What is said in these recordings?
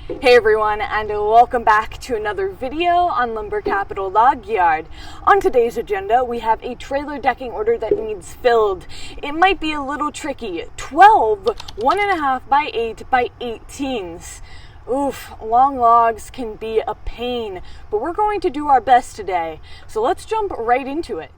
Hey everyone, and welcome back to another video on Lumber Capital Log Yard. On today's agenda, we have a trailer decking order that needs filled. It might be a little tricky. 12 1.5 by 8 by 18s. Oof, long logs can be a pain, but we're going to do our best today. So let's jump right into it.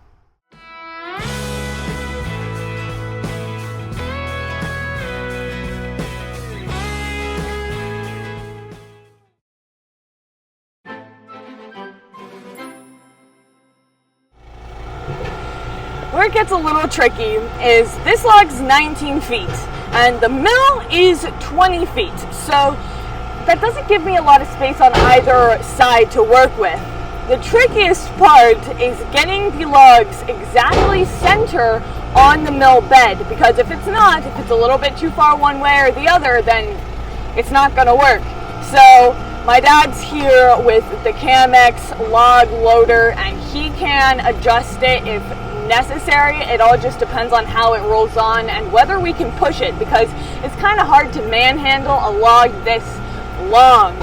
Where it gets a little tricky is this log's 19 feet and the mill is 20 feet. So that doesn't give me a lot of space on either side to work with. The trickiest part is getting the logs exactly center on the mill bed, because if it's a little bit too far one way or the other, then it's not going to work. So my dad's here with the Camex log loader and he can adjust it if necessary. It all just depends on how it rolls on and whether we can push it, because it's kind of hard to manhandle a log this long.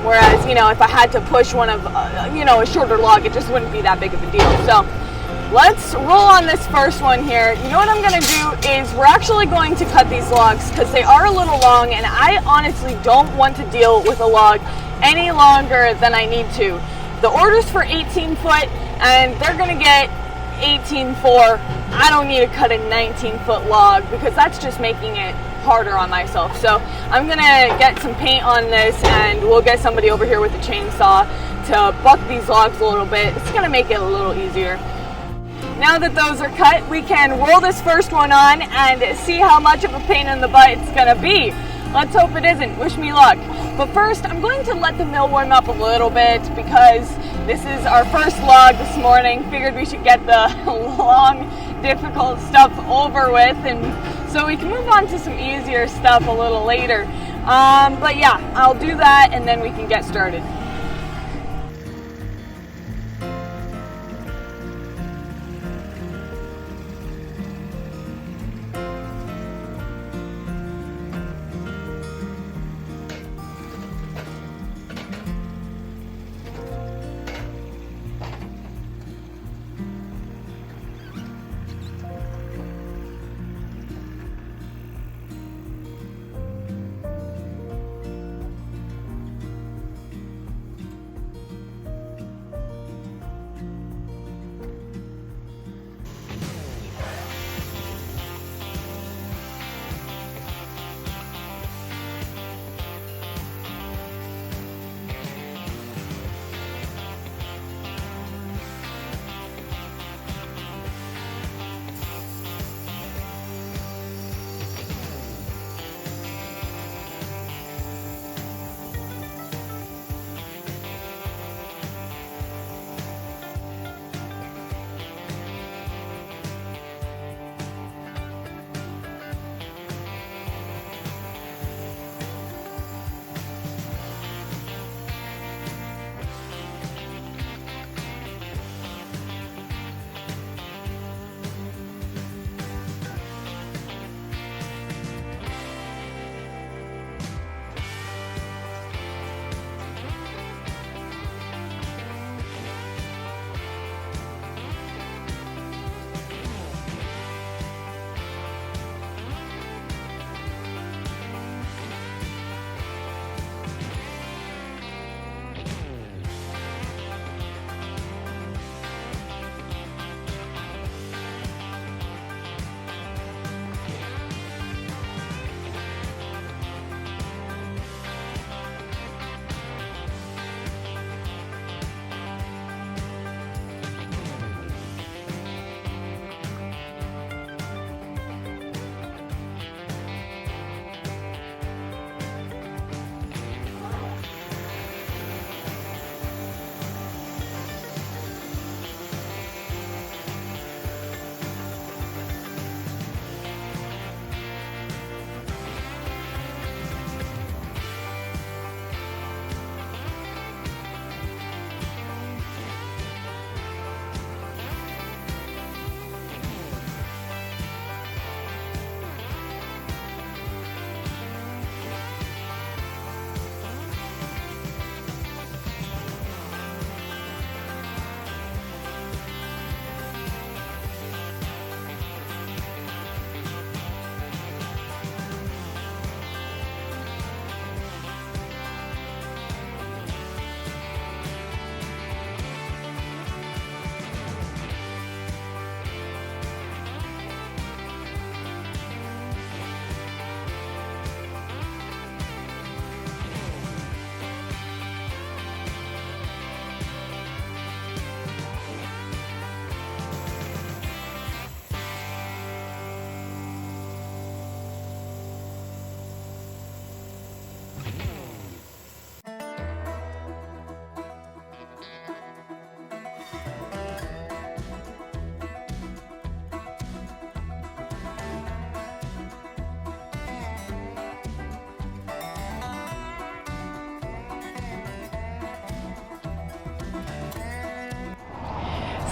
Whereas, if I had to push one of, a shorter log, it just wouldn't be that big of a deal. So let's roll on this first one here. You know what I'm going to do is we're actually going to cut these logs because they are a little long, and I honestly don't want to deal with a log any longer than I need to. The order's for 18 foot and they're going to get 18.4. I don't need to cut a 19-foot log because that's just making it harder on myself. So I'm gonna get some paint on this and we'll get somebody over here with a chainsaw to buck these logs a little bit. It's gonna make it a little easier. Now that those are cut, we can roll this first one on and see how much of a pain in the butt it's gonna be. Let's hope it isn't. Wish me luck. But first, I'm going to let the mill warm up a little bit because this is our first log this morning. Figured we should get the long, difficult stuff over with, and so we can move on to some easier stuff a little later. But yeah, I'll do that and then we can get started.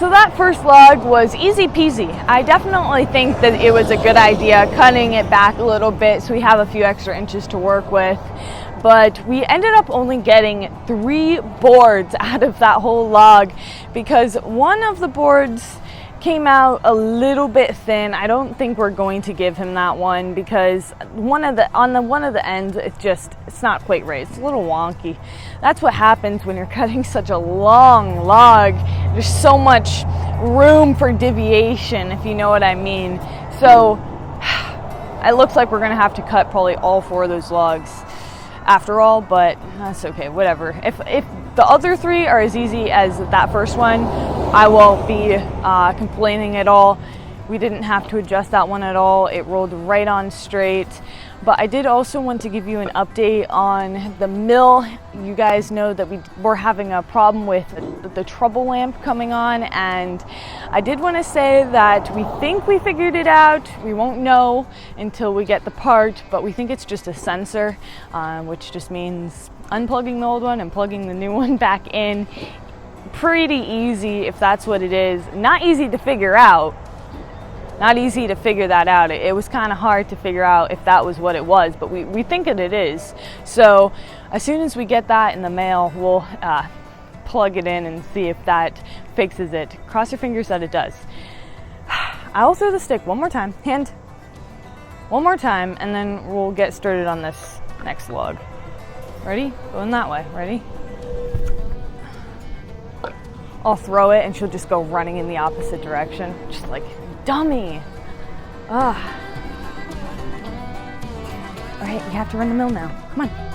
So that first log was easy peasy. I definitely think that it was a good idea cutting it back a little bit so we have a few extra inches to work with. But we ended up only getting 3 boards out of that whole log because one of the boards came out a little bit thin. I don't think we're going to give him that one because one of the ends, it's not quite right. It's a little wonky. That's what happens when you're cutting such a long log. There's so much room for deviation, if you know what I mean. So it looks like we're gonna have to cut probably all 4 of those logs after all, but that's okay, whatever. If the other 3 are as easy as that first one, I won't be complaining at all. We didn't have to adjust that one at all. It rolled right on straight. But I did also want to give you an update on the mill. You guys know that we're having a problem with the trouble lamp coming on, and I did want to say that we think we figured it out. We won't know until we get the part, but we think it's just a sensor, which just means unplugging the old one and plugging the new one back in. Pretty easy if that's what it is. Not easy to figure out. Not easy to figure that out. It was kind of hard to figure out if that was what it was, but we think that it is. So as soon as we get that in the mail, we'll plug it in and see if that fixes it. Cross your fingers that it does. I'll throw the stick one more time, one more time, and then we'll get started on this next log. Ready? Going that way. Ready? I'll throw it and she'll just go running in the opposite direction. Just like, dummy. Ugh. All right, you have to run the mill now. Come on.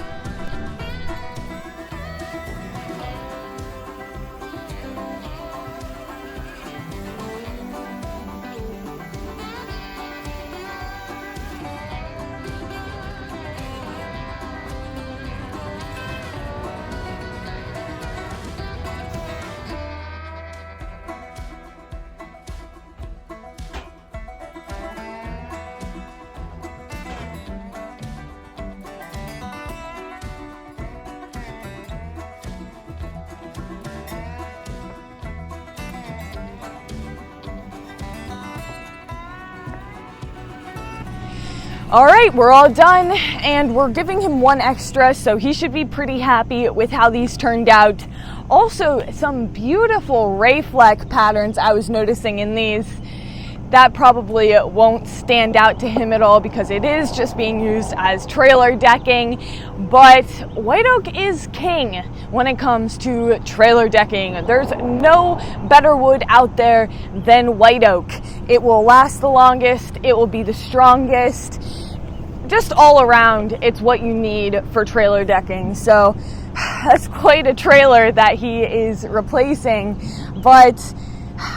All right, we're all done, and we're giving him 1 extra, so he should be pretty happy with how these turned out. Also, some beautiful ray fleck patterns I was noticing in these. That probably won't stand out to him at all because it is just being used as trailer decking, but white oak is king when it comes to trailer decking. There's no better wood out there than white oak. It will last the longest, it will be the strongest. Just all around, it's what you need for trailer decking. So that's quite a trailer that he is replacing, but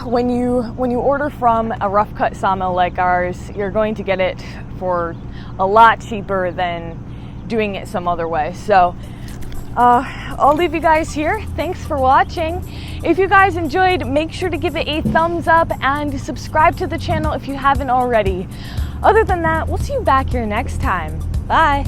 when you order from a rough cut sawmill like ours, you're going to get it for a lot cheaper than doing it some other way. So I'll leave you guys here. Thanks for watching. If you guys enjoyed, make sure to give it a thumbs up and subscribe to the channel if you haven't already. Other than that, we'll see you back here next time. Bye.